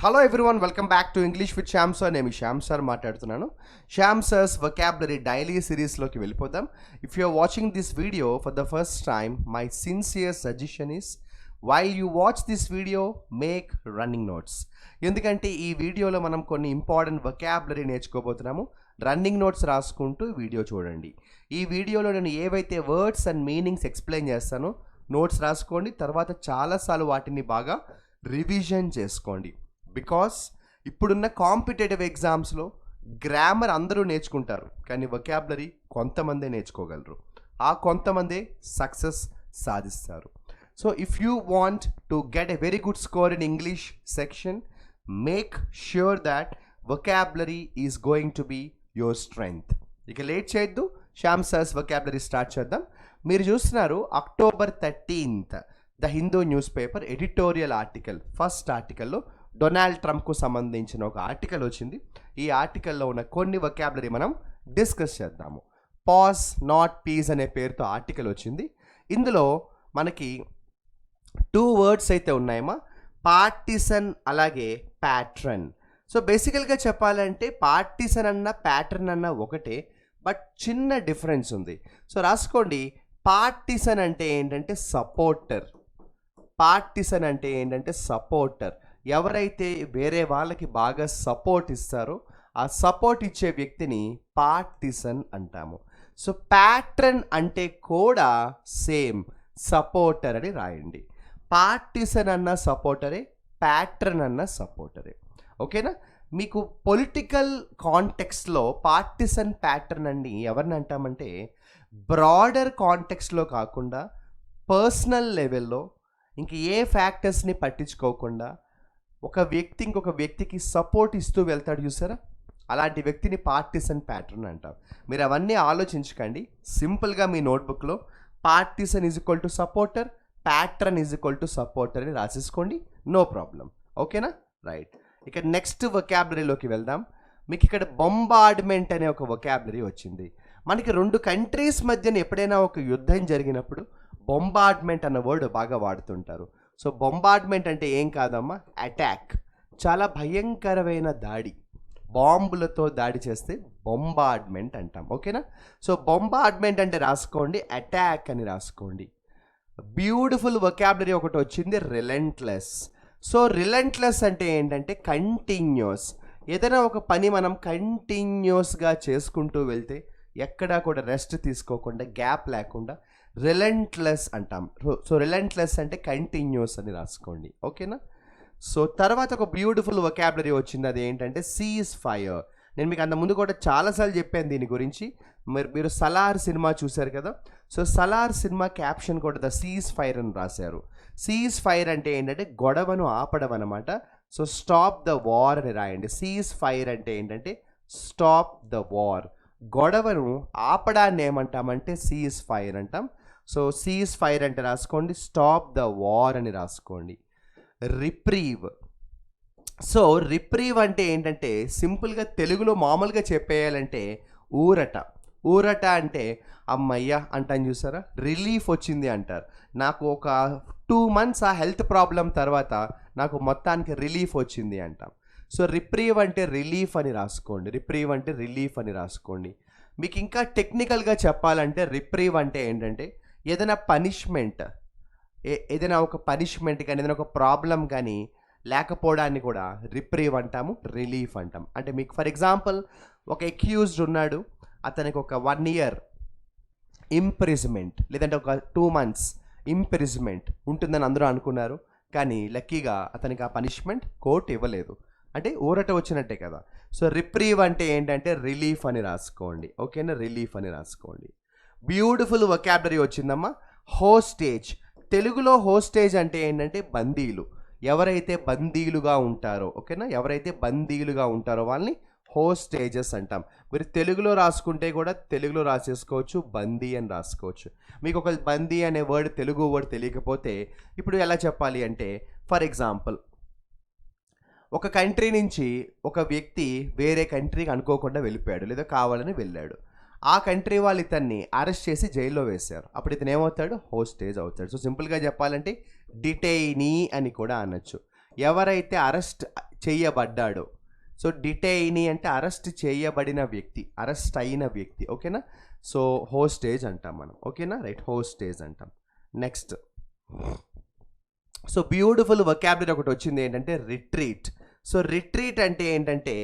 Hello everyone, welcome back to English with Shyam sir. నేను Shyam sir మాట్లాడుతున్నాను. Shyam sir's vocabulary daily సిరీస్లోకి వెళ్ళిపోదాం. If you are watching this video for the first time, my sincere suggestion is while you watch this video make running notes. ఎందుకంటే ఈ వీడియోలో మనం కొన్ని important vocabulary నేర్చుకోబోతున్నాము. రన్నింగ్ నోట్స్ రాసుకుంటూ వీడియో చూడండి. ఈ వీడియోలో నేను ఏవైతే వర్డ్స్ అండ్ మీనింగ్స్ ఎక్స్ప్లెయిన్ చేస్తానో నోట్స్ రాసుకోండి. తర్వాత చాలాసార్లు వాటిని బాగా రివిజన్ చేసుకోండి. బికాస్ ఇప్పుడున్న కాంపిటేటివ్ ఎగ్జామ్స్లో గ్రామర్ అందరూ నేర్చుకుంటారు, కానీ వొకాబులరీ కొంతమందే నేర్చుకోగలరు. ఆ కొంతమందే సక్సెస్ సాధిస్తారు. So if you want to get a very good score in English section, make sure that vocabulary is going to be your strength. ఇక లేట్ చేయొద్దు, శ్యామ్ సార్స్ వొకాబులరీ స్టార్ట్ చేద్దాం. మీరు చూస్తున్నారు October 13th the Hindu newspaper editorial article. First ఆర్టికల్లో Donald ట్రంప్కు సంబంధించిన ఒక article వచ్చింది. ఈ ఆర్టికల్లో ఉన్న కొన్ని వొకాబులరీ మనం డిస్కస్ చేద్దాము. పాజ్ నాట్ పీస్ అనే పేరుతో ఆర్టికల్ వచ్చింది. ఇందులో మనకి 2 వర్డ్స్ అయితే ఉన్నాయమ్మా, పార్టిసన్ అలాగే ప్యాట్రన్. సో బేసికల్గా చెప్పాలంటే పార్టిసన్ అన్న ప్యాట్రన్ అన్న ఒకటే, బట్ చిన్న డిఫరెన్స్ ఉంది. సో రాసుకోండి. పార్టిసన్ అంటే ఏంటంటే సపోర్టర్. పార్టిసన్ అంటే ఏంటంటే సపోర్టర్. ఎవరైతే వేరే వాళ్ళకి బాగా సపోర్ట్ ఇస్తారో ఆ సపోర్ట్ ఇచ్చే వ్యక్తిని పార్టిసన్ అంటాము. సో ప్యాట్రన్ అంటే కూడా సేమ్ సపోర్టర్ అని రాయండి. పార్టిసన్ అన్న సపోర్టరే, ప్యాట్రన్ అన్న సపోర్టరే. ఓకేనా? మీకు పొలిటికల్ కాంటెక్స్ట్లో పార్టిసన్ ప్యాట్రన్ అని ఎవరిని అంటామంటే, బ్రాడర్ కాంటెక్స్లో కాకుండా పర్సనల్ లెవెల్లో ఇంక ఏ ఫ్యాక్టర్స్ని పట్టించుకోకుండా ఒక వ్యక్తి ఇంకొక వ్యక్తికి సపోర్ట్ ఇస్తూ వెళ్తాడు చూసారా, అలాంటి వ్యక్తిని పార్టిసన్ ప్యాట్రన్ అంటాం. మీరు అవన్నీ ఆలోచించకండి. సింపుల్గా మీ నోట్బుక్లో partisan is equal to supporter, patron is equal to supporter అని రాసేసుకోండి. No problem. ఓకేనా? రైట్. ఇక నెక్స్ట్ వొకాబులరీలోకి వెళ్దాం. మీకు ఇక్కడ బొంబార్డ్మెంట్ అనే ఒక వొకాబులరీ వచ్చింది. మనకి 2 కంట్రీస్ మధ్యన ఎప్పుడైనా ఒక యుద్ధం జరిగినప్పుడు బొంబార్డ్మెంట్ అన్న వర్డ్ బాగా వాడుతుంటారు. సో బొంబార్డ్మెంట్ అంటే ఏం కాదమ్మా, అటాక్. చాలా భయంకరమైన దాడి, బాంబులతో దాడి చేస్తే బొంబార్డ్మెంట్ అంటాం. ఓకేనా? సో బొంబార్డ్మెంట్ అంటే రాసుకోండి, అటాక్ అని రాసుకోండి. బ్యూటిఫుల్ వొకాబులరీ ఒకటి వచ్చింది, రిలెంట్లెస్. సో రిలెంట్లెస్ అంటే ఏంటంటే కంటిన్యూస్. ఏదైనా ఒక పని మనం కంటిన్యూస్గా చేసుకుంటూ వెళ్తే ఎక్కడా కూడా రెస్ట్ తీసుకోకుండా, గ్యాప్ లేకుండా రిలెంట్లెస్ అంటాం. సో రిలెంట్లెస్ అంటే కంటిన్యూస్ అని రాసుకోండి. ఓకేనా? సో తర్వాత ఒక బ్యూటిఫుల్ వొకాబులరీ వచ్చింది, అది ఏంటంటే సీజ్ ఫైర్. నేను మీకు అంత ముందు కూడా చాలాసార్లు చెప్పాను దీని గురించి. మీరు సలార్ సినిమా చూశారు కదా. సో సలార్ సినిమా క్యాప్షన్ కూడా ద సీజ్ ఫైర్ అని రాశారు. సీజ్ ఫైర్ అంటే ఏంటంటే గొడవను ఆపడం అనమాట. సో స్టాప్ ద వార్ అని రాయండి. సీజ్ ఫైర్ అంటే ఏంటంటే స్టాప్ ద వార్. గొడవను ఆపడాన్ని ఏమంటామంటే సీజ్ ఫైర్ అంటాం. సో సీజ్ ఫైర్ అంటే రాసుకోండి, స్టాప్ ద వార్ అని రాసుకోండి. రిప్రీవ్. సో రిప్రీవ్ అంటే ఏంటంటే సింపుల్గా తెలుగులో మామూలుగా చెప్పేయాలంటే ఊరట. ఊరట అంటే అమ్మయ్య అంటాను చూసారా, రిలీఫ్ వచ్చింది అంటారు. నాకు ఒక 2 months ఆ హెల్త్ ప్రాబ్లం తర్వాత నాకు మొత్తానికి రిలీఫ్ వచ్చింది అంటాం. సో రిప్రీవ్ అంటే రిలీఫ్ అని రాసుకోండి. రిప్రీవ్ అంటే రిలీఫ్ అని రాసుకోండి. మీకు ఇంకా టెక్నికల్గా చెప్పాలంటే రిప్రీవ్ అంటే ఏంటంటే ఏదైనా పనిష్మెంట్, ఏదైనా ఒక పనిష్మెంట్ కానీ ఏదైనా ఒక ప్రాబ్లం కానీ లేకపోవడాన్ని కూడా రిప్రీవ్ అంటాము, రిలీఫ్ అంటాం. అంటే మీకు ఫర్ ఎగ్జాంపుల్ ఒక అక్యూజ్డ్ ఉన్నాడు, అతనికి ఒక 1 year ఇంప్రిజ్మెంట్ లేదంటే ఒక 2 months ఇంప్రిజ్మెంట్ ఉంటుందని అందరూ అనుకున్నారు, కానీ లక్కీగా అతనికి ఆ పనిష్మెంట్ కోర్టు ఇవ్వలేదు. అంటే ఊరట వచ్చినట్టే కదా. సో రిప్రీవ్ అంటే ఏంటంటే రిలీఫ్ అని రాసుకోండి. ఓకేనా? రిలీఫ్ అని రాసుకోండి. బ్యూటిఫుల్ వొకాబులరీ వచ్చిందమ్మా, హోస్టేజ్. తెలుగులో హోస్టేజ్ అంటే ఏంటంటే బందీలు. ఎవరైతే బందీలుగా ఉంటారో, ఓకేనా, ఎవరైతే బందీలుగా ఉంటారో వాళ్ళని హోస్టేజెస్ అంటాం. మీరు తెలుగులో రాసుకుంటే కూడా తెలుగులో రాసేసుకోవచ్చు, బందీ అని రాసుకోవచ్చు. మీకు ఒక బందీ అనే వర్డ్, తెలుగు వర్డ్ తెలియకపోతే ఇప్పుడు ఎలా చెప్పాలి అంటే, ఫర్ ఎగ్జాంపుల్ ఒక కంట్రీ నుంచి ఒక వ్యక్తి వేరే కంట్రీకి అనుకోకుండా వెళ్ళిపోయాడు, లేదా కావాలని వెళ్ళాడు. ఆ కంట్రీ వాళ్ళు ఇతన్ని అరెస్ట్ చేసి జైల్లో వేశారు. అప్పుడు ఇతను ఏమవుతాడు? హోస్టేజ్ అవుతాడు. సో సింపుల్గా చెప్పాలంటే డిటైనీ అని కూడా అనొచ్చు. ఎవరైతే అరెస్ట్ చేయబడ్డాడో. సో డిటైనీ అంటే అరెస్ట్ చేయబడిన వ్యక్తి, అరెస్ట్ అయిన వ్యక్తి. ఓకేనా? సో హోస్టేజ్ అంటాం మనం. ఓకేనా? రైట్, హోస్టేజ్ అంటాం. నెక్స్ట్, సో బ్యూటిఫుల్ వొకాబులరీ ఒకటి వచ్చింది ఏంటంటే రిట్రీట్. సో రిట్రీట్ అంటే ఏంటంటే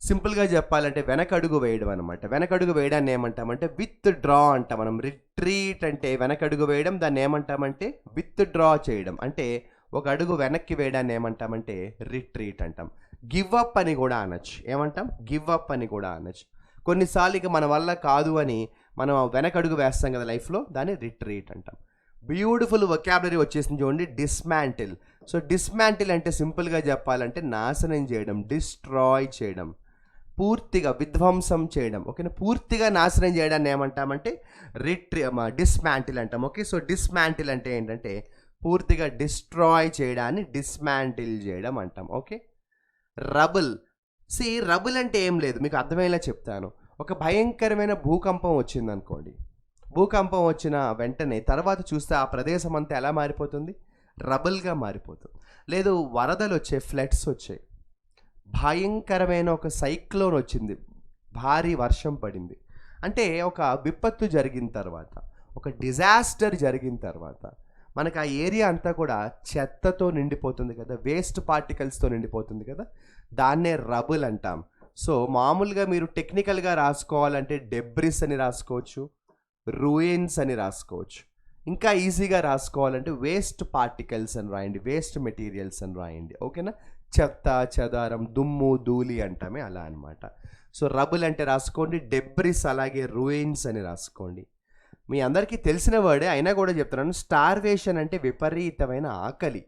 సింపుల్గా చెప్పాలంటే వెనకడుగు వేయడం అనమాట. వెనకడుగు వేయడాన్ని ఏమంటామంటే విత్ డ్రా అంటాం మనం. రిట్రీట్ అంటే వెనకడుగు వేయడం, దాన్ని ఏమంటామంటే విత్ డ్రా చేయడం. అంటే ఒక అడుగు వెనక్కి వేయడాన్ని ఏమంటామంటే రిట్రీట్ అంటాం. గివ్ అప్ అని కూడా అనొచ్చు. ఏమంటాం? గివ్ అప్ అని కూడా అనొచ్చు. కొన్నిసార్లు ఇక మన వల్ల కాదు అని మనం వెనకడుగు వేస్తాం కదా లైఫ్లో, దాన్ని రిట్రీట్ అంటాం. బ్యూటిఫుల్ వొకాబులరీ వచ్చేసింది చూడండి, డిస్మాంటిల్. సో డిస్మాంటిల్ అంటే సింపుల్గా చెప్పాలంటే నాశనం చేయడం, డిస్ట్రాయ్ చేయడం, పూర్తిగా విధ్వంసం చేయడం. ఓకేనా? పూర్తిగా నాశనం చేయడాన్ని ఏమంటామంటే డిస్మాంటిల్ అంటాం. ఓకే, సో డిస్మాంటిల్ అంటే ఏంటంటే పూర్తిగా డిస్ట్రాయ్ చేయడాన్ని డిస్మాంటిల్ చేయడం అంటాం. Okay, rubble. రబుల్ అంటే ఏం లేదు, మీకు అర్థమయ్యేలా చెప్తాను. ఒక భయంకరమైన భూకంపం వచ్చిందనుకోండి. భూకంపం వచ్చిన వెంటనే తర్వాత చూస్తే ఆ ప్రదేశం అంతా ఎలా మారిపోతుంది? రబుల్గా మారిపోతుంది. లేదు, వరదలు వచ్చాయి, ఫ్లడ్స్ వచ్చాయి, భయంకరమైన ఒక సైక్లోన్ వచ్చింది, భారీ వర్షం పడింది. అంటే ఒక విపత్తు జరిగిన తర్వాత, ఒక డిజాస్టర్ జరిగిన తర్వాత మనకు ఆ ఏరియా అంతా కూడా చెత్తతో నిండిపోతుంది కదా, వేస్ట్ పార్టికల్స్తో నిండిపోతుంది కదా, దాన్నే రబుల్ అంటాం. సో మామూలుగా మీరు టెక్నికల్గా రాసుకోవాలంటే డెబ్రిస్ అని రాసుకోవచ్చు, రూయిన్స్ అని రాసుకోవచ్చు. ఇంకా ఈజీగా రాసుకోవాలంటే వేస్ట్ పార్టికల్స్ అని రాయండి, వేస్ట్ మెటీరియల్స్ అని రాయండి. ఓకేనా? చెత్త, చెదారం, దుమ్ము, ధూళి అంటామే, అలా అనమాట. సో రబుల్ అంటే రాసుకోండి, డెబ్రిస్ అలాగే రూయిన్స్ అని రాసుకోండి. మీ అందరికీ తెలిసిన వర్డే అయినా కూడా చెప్తున్నాను. స్టార్వేషన్ అంటే విపరీతమైన ఆకలి,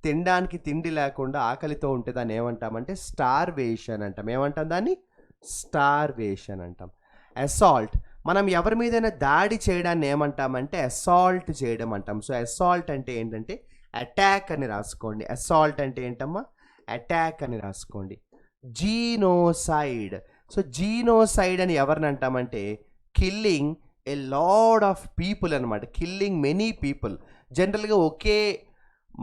తినడానికి తిండి లేకుండా ఆకలితో ఉంటే దాన్ని ఏమంటామంటే స్టార్వేషన్ అంటాం. ఏమంటాం దాన్ని? స్టార్వేషన్ అంటాం. అసాల్ట్, మనం ఎవరి మీదైనా దాడి చేయడాన్ని ఏమంటామంటే అసాల్ట్ చేయడం అంటాం. సో అసాల్ట్ అంటే ఏంటంటే అటాక్ అని రాసుకోండి. అసాల్ట్ అంటే ఏంటమ్మా? అటాక్ అని రాసుకోండి. జీనోసైడ్. సో జీనోసైడ్ అని ఎవరిని అంటామంటే killing a lot of people అనమాట. Killing many people. జనరల్గా ఒకే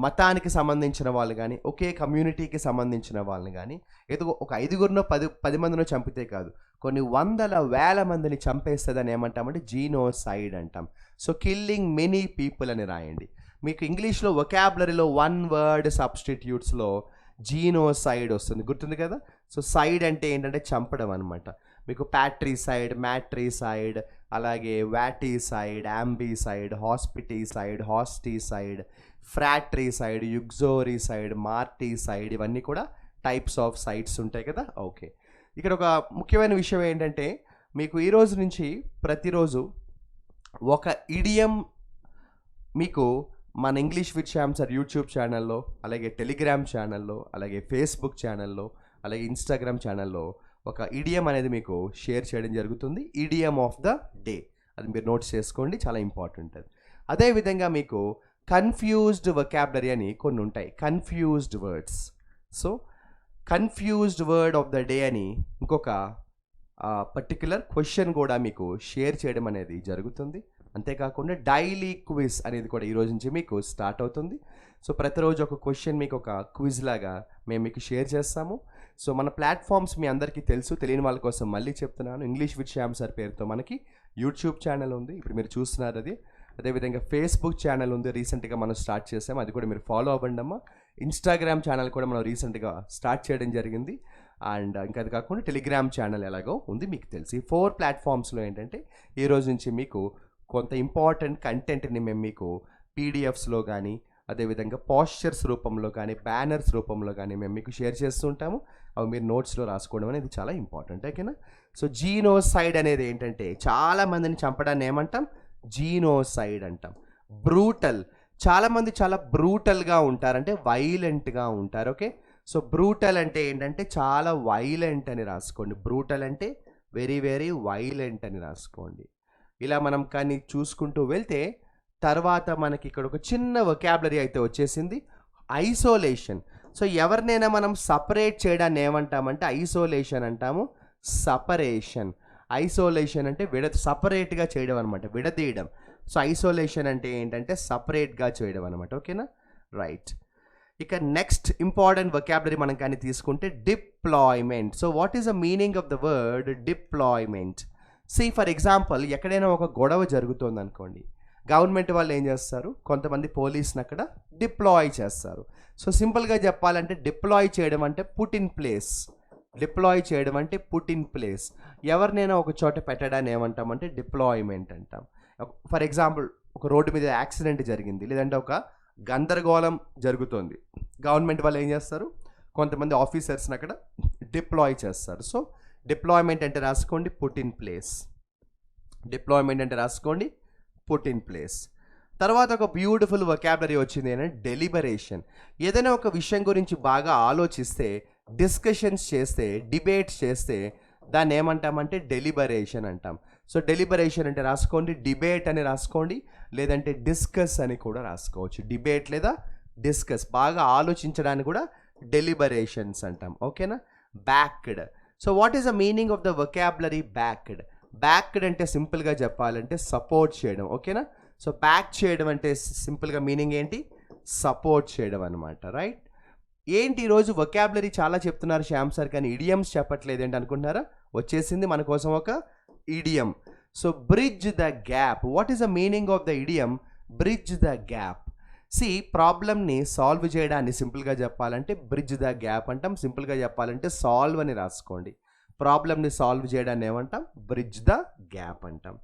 మతానికి సంబంధించిన వాళ్ళు కానీ, ఒకే కమ్యూనిటీకి సంబంధించిన వాళ్ళని కానీ, ఏదో ఒక 5గురినో 10 మందినో చంపితే కాదు, కొన్ని వందల వేల మందిని చంపేస్తుందని ఏమంటామంటే జీనోసైడ్ అంటాం. సో కిల్లింగ్ మెనీ పీపుల్ అని రాయండి. మీకు ఇంగ్లీష్లో వొకాబులరీలో 1 వర్డ్ సబ్స్టిట్యూట్స్లో జీనోసైడ్ వస్తుంది, గుర్తుంది కదా. సో సైడ్ అంటే ఏంటంటే చంపడం అనమాట. మీకు ప్యాట్రిసైడ్, మ్యాట్రిసైడ్, అలాగే వాటిసైడ్, యాంబిసైడ్, హాస్పిటిసైడ్, హాస్టిసైడ్, ఫ్రాట్రిసైడ్, యుగ్జోరిసైడ్, మార్టిసైడ్, ఇవన్నీ కూడా టైప్స్ ఆఫ్ సైడ్స్ ఉంటాయి కదా. ఓకే, ఇక్కడ ఒక ముఖ్యమైన విషయం ఏంటంటే మీకు ఈరోజు నుంచి ప్రతిరోజు ఒక ఇడియం మీకు మన English with Shyam sir YouTube ఛానల్లో, అలాగే టెలిగ్రామ్ ఛానల్లో, అలాగే ఫేస్బుక్ ఛానల్లో, అలాగే ఇన్స్టాగ్రామ్ ఛానల్లో ఒక ఇడియం అనేది మీకు షేర్ చేయడం జరుగుతుంది. ఇడియం ఆఫ్ ద డే, అది మీరు నోట్స్ చేసుకోండి, చాలా ఇంపార్టెంట్ అది. అదేవిధంగా మీకు కన్ఫ్యూజ్డ్ వొకాబులరీ అని కొన్ని ఉంటాయి, confused words. So confused word of the day అని ఇంకొక పర్టిక్యులర్ క్వశ్చన్ కూడా మీకు షేర్ చేయడం అనేది జరుగుతుంది. అంతేకాకుండా డైలీ క్విజ్ అనేది కూడా ఈరోజు నుంచి మీకు స్టార్ట్ అవుతుంది. సో ప్రతిరోజు ఒక క్వశ్చన్ మీకు ఒక క్విజ్ లాగా మేము మీకు షేర్ చేస్తాము. సో మన ప్లాట్ఫామ్స్ మీ అందరికీ తెలుసు, తెలియని వాళ్ళ కోసం మళ్ళీ చెప్తున్నాను. ఇంగ్లీష్ విత్ శ్యామ్ సార్ పేరుతో మనకి యూట్యూబ్ ఛానల్ ఉంది, ఇప్పుడు మీరు చూస్తున్నారు అది. అదేవిధంగా ఫేస్బుక్ ఛానల్ ఉంది, రీసెంట్గా మనం స్టార్ట్ చేసాము, అది కూడా మీరు ఫాలో అవ్వండి అమ్మా. ఇన్స్టాగ్రామ్ ఛానల్ కూడా మనం రీసెంట్గా స్టార్ట్ చేయడం జరిగింది. అండ్ ఇంకా అది కాకుండా టెలిగ్రామ్ ఛానల్ ఎలాగో ఉంది మీకు తెలిసి. 4 ప్లాట్ఫామ్స్లో ఏంటంటే ఈరోజు నుంచి మీకు కొంత ఇంపార్టెంట్ కంటెంట్ని మేము మీకు పీడిఎఫ్స్లో కానీ, అదేవిధంగా పోస్చర్స్ రూపంలో కానీ, బ్యానర్స్ రూపంలో కానీ మేము మీకు షేర్ చేస్తుంటాము. అవి మీరు నోట్స్లో రాసుకోవడం అనేది చాలా ఇంపార్టెంట్. ఓకేనా? సో జీనోసైడ్ అనేది ఏంటంటే చాలామందిని చంపడాన్ని ఏమంటాం? జీనోసైడ్ అంటాం. బ్రూటల్, చాలామంది చాలా బ్రూటల్గా ఉంటారంటే వైలెంట్గా ఉంటారు. ఓకే, సో బ్రూటల్ అంటే ఏంటంటే చాలా వైలెంట్ అని రాసుకోండి. బ్రూటల్ అంటే వెరీ వెరీ వైలెంట్ అని రాసుకోండి. ఇలా మనం కానీ చూసుకుంటూ వెళ్తే తర్వాత మనకి ఇక్కడ ఒక చిన్న వొకాబులరీ అయితే వచ్చేసింది, ఐసోలేషన్. సో ఎవరినైనా మనం సపరేట్ చేయడాన్ని ఏమంటామంటే ఐసోలేషన్ అంటాము, సపరేషన్. ఐసోలేషన్ అంటే సపరేట్గా చేయడం అనమాట, విడదీయడం. సో ఐసోలేషన్ అంటే ఏంటంటే సపరేట్గా చేయడం అనమాట. ఓకేనా? రైట్. ఇక నెక్స్ట్ ఇంపార్టెంట్ వొకాబులరీ మనం కానీ తీసుకుంటే deployment. So what is the meaning of the word deployment? See for example ఎక్కడైనా ఒక గొడవ జరుగుతుంది అనుకోండి, గవర్నమెంట్ వాళ్ళు ఏం చేస్తారు, కొంతమంది పోలీస్ని అక్కడ డిప్లాయ్ చేస్తారు. సో సింపుల్గా చెప్పాలంటే డిప్లాయ్ చేయడం అంటే పుట్ ఇన్ ప్లేస్. డిప్లాయ్ చేయడం అంటే పుట్ ఇన్ ప్లేస్. ఎవరినైనా ఒక చోట పెట్టడాన్ని ఏమంటామంటే డిప్లాయ్మెంట్ అంటాం. ఫర్ ఎగ్జాంపుల్ ఒక రోడ్డు మీద యాక్సిడెంట్ జరిగింది, లేదంటే ఒక గందరగోళం జరుగుతుంది, గవర్నమెంట్ వాళ్ళు ఏం చేస్తారు, కొంతమంది ఆఫీసర్స్ని అక్కడ డిప్లాయ్ చేస్తారు. సో డిప్లాయ్మెంట్ అంటే రాసుకోండి పుట్ ఇన్ ప్లేస్. డిప్లాయ్మెంట్ అంటే రాసుకోండి పుట్ ఇన్ ప్లేస్. తర్వాత ఒక బ్యూటిఫుల్ వొకాబులరీ వచ్చింది ఏంటంటే డెలిబరేషన్. ఏదైనా ఒక విషయం గురించి బాగా ఆలోచిస్తే, డిస్కషన్స్ చేస్తే, డిబేట్స్ చేస్తే దాన్ని ఏమంటామంటే డెలిబరేషన్ అంటాం. సో డెలిబరేషన్ అంటే రాసుకోండి డిబేట్ అని రాసుకోండి, లేదంటే డిస్కస్ అని కూడా రాసుకోవచ్చు. డిబేట్ లేదా డిస్కస్, బాగా ఆలోచించడాన్ని కూడా డెలిబరేషన్స్ అంటాం. ఓకేనా? Backed. So what is the meaning of the vocabulary backed? Backed అంటే సింపుల్గా చెప్పాలంటే సపోర్ట్ చేయడం. ఓకేనా? సో బ్యాక్ చేయడం అంటే సింపుల్గా మీనింగ్ ఏంటి? సపోర్ట్ చేయడం అనమాట. రైట్? ఏంటి ఈరోజు వొకాబులరీ చాలా చెప్తున్నారు శ్యామ్ సార్, కానీ ఇడియమ్స్ చెప్పట్లేదు ఏంటి అనుకుంటున్నారా? వచ్చేసింది మన కోసం ఒక idiom. So bridge the gap. What is the meaning of the idiom bridge the gap? See ప్రాబ్లమ్ని సాల్వ్ చేయడాన్ని సింపుల్గా చెప్పాలంటే బ్రిడ్జ్ ద గ్యాప్ అంటాం. సింపుల్గా చెప్పాలంటే సాల్వ్ అని రాసుకోండి. ప్రాబ్లమ్ని సాల్వ్ చేయడాన్ని ఏమంటాం? బ్రిడ్జ్ ద గ్యాప్ అంటాం.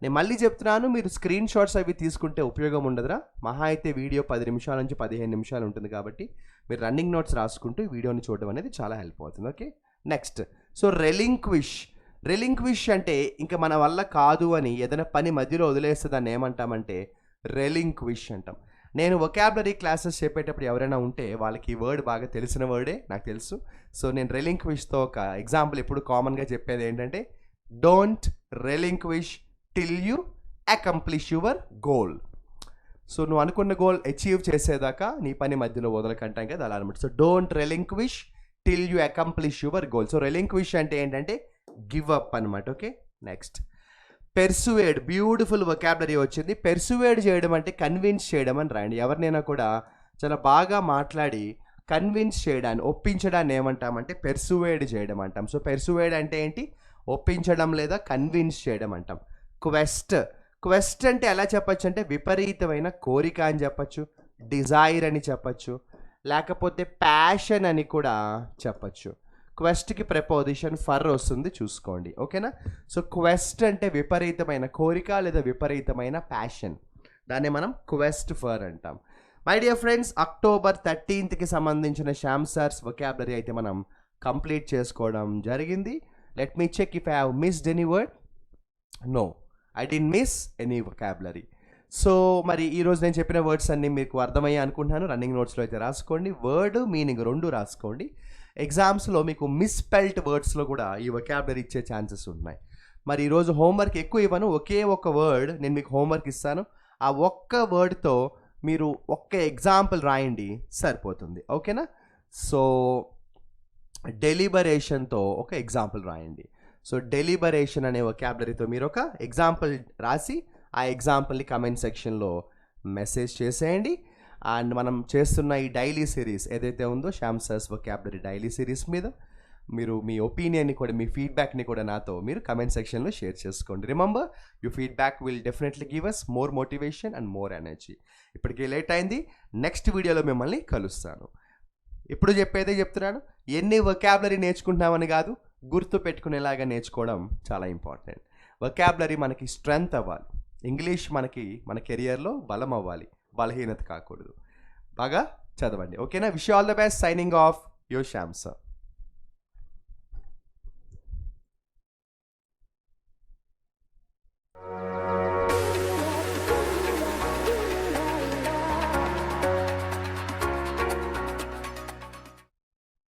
నేను మళ్ళీ చెప్తున్నాను, మీరు స్క్రీన్ షాట్స్ అవి తీసుకుంటే ఉపయోగం ఉండదురా. మహా అయితే వీడియో 10 నిమిషాల నుంచి 15 నిమిషాలు ఉంటుంది, కాబట్టి మీరు రన్నింగ్ నోట్స్ రాసుకుంటూ వీడియోని చూడడం అనేది చాలా హెల్ప్ అవుతుంది. Okay, next. So relinquish. Relinquish అంటే ఇంకా మన వల్ల కాదు అని ఏదైనా పని మధ్యలో వదిలేస్తే దాన్ని ఏమంటామంటే రెలింక్విష్ అంటాం. నేను వొకాబులరీ క్లాసెస్ చెప్పేటప్పుడు ఎవరైనా ఉంటే వాళ్ళకి ఈ వర్డ్ బాగా తెలిసిన వర్డే, నాకు తెలుసు. సో నేను రెలింక్విష్తో ఒక ఎగ్జాంపుల్ ఎప్పుడు కామన్గా చెప్పేది ఏంటంటే don't relinquish till you accomplish your goal. So నువ్వు అనుకున్న గోల్ అచీవ్ చేసేదాకా నీ పని మధ్యలో వదలకంటాం కదా, అలా అనమాట. So don't relinquish till you accomplish your goal. So relinquish అంటే ఏంటంటే గివ్ అప్ అనమాట. Okay, next. Persuade. Beautiful vocabulary వచ్చింది. పెర్సువేడ్ చేయడం అంటే కన్విన్స్ చేయడం అని రాయండి. ఎవరినైనా కూడా చాలా బాగా మాట్లాడి కన్విన్స్ చేయడాన్ని, ఒప్పించడాన్ని ఏమంటామంటే పెర్సువేడ్ చేయడం అంటాం. సో పెర్సువేడ్ అంటే ఏంటి? ఒప్పించడం లేదా కన్విన్స్ చేయడం అంటాం. క్వెస్ట్. క్వెస్ట్ అంటే ఎలా చెప్పచ్చు అంటే విపరీతమైన కోరిక అని చెప్పచ్చు, డిజైర్ అని చెప్పచ్చు, లేకపోతే ప్యాషన్ అని కూడా చెప్పచ్చు. క్వెస్ట్కి ప్రెపోజిషన్ ఫర్ వస్తుంది, చూసుకోండి. ఓకేనా? సో క్వెస్ట్ అంటే విపరీతమైన కోరిక లేదా విపరీతమైన ప్యాషన్, దాన్ని మనం క్వెస్ట్ ఫర్ అంటాం. మై డియర్ ఫ్రెండ్స్, అక్టోబర్ 13కి సంబంధించిన శ్యామ్ సార్స్ వొకాబులరీ అయితే మనం కంప్లీట్ చేసుకోవడం జరిగింది. Let me check if I have missed any word. No, I didn't miss any vocabulary. So మరి ఈరోజు నేను చెప్పిన వర్డ్స్ అన్నీ మీకు అర్థమయ్యాయి అనుకుంటున్నాను. రన్నింగ్ నోట్స్లో అయితే రాసుకోండి, వర్డ్ మీనింగ్ రెండు రాసుకోండి. ఎగ్జామ్స్లో మీకు మిస్పెల్ట్ వర్డ్స్లో కూడా ఈ వొకాబులరీ ఇచ్చే ఛాన్సెస్ ఉన్నాయి. మరి ఈరోజు హోంవర్క్ ఎక్కువ ఇవ్వను, ఒకే ఒక వర్డ్ నేను మీకు హోంవర్క్ ఇస్తాను. ఆ ఒక్క వర్డ్తో మీరు ఒక్క ఎగ్జాంపుల్ రాయండి, సరిపోతుంది. ఓకేనా? సో డెలిబరేషన్తో ఒక ఎగ్జాంపుల్ రాయండి. సో డెలిబరేషన్ అనే వొకాబులరీతో మీరు ఒక ఎగ్జాంపుల్ రాసి ఆ ఎగ్జాంపుల్ని కమెంట్ సెక్షన్లో మెసేజ్ చేసేయండి. అండ్ మనం చేస్తున్న ఈ డైలీ సిరీస్ ఏదైతే ఉందో Shyam sir's vocabulary daily series మీద మీరు మీ ఒపీనియన్ని కూడా, మీ ఫీడ్బ్యాక్ని కూడా నాతో మీరు కమెంట్ సెక్షన్లో షేర్ చేసుకోండి. Remember, you feedback will definitely give us more motivation and more energy. ఇప్పటికే లేట్ అయింది, నెక్స్ట్ వీడియోలో మిమ్మల్ని కలుస్తాను. ఇప్పుడు చెప్పేదే చెప్తున్నాను, ఎన్ని వొకాబులరీ నేర్చుకుంటున్నామని కాదు, గుర్తు పెట్టుకునేలాగా నేర్చుకోవడం చాలా ఇంపార్టెంట్. వొకాబులరీ మనకి స్ట్రెంగ్త్ అవ్వాలి, ఇంగ్లీష్ మనకి మన కెరియర్లో బలం అవ్వాలి, బలహీనత కాకూడదు. బాగా చదవండి. ఓకేనా? Wish you all the best. Signing off your Shyam sir.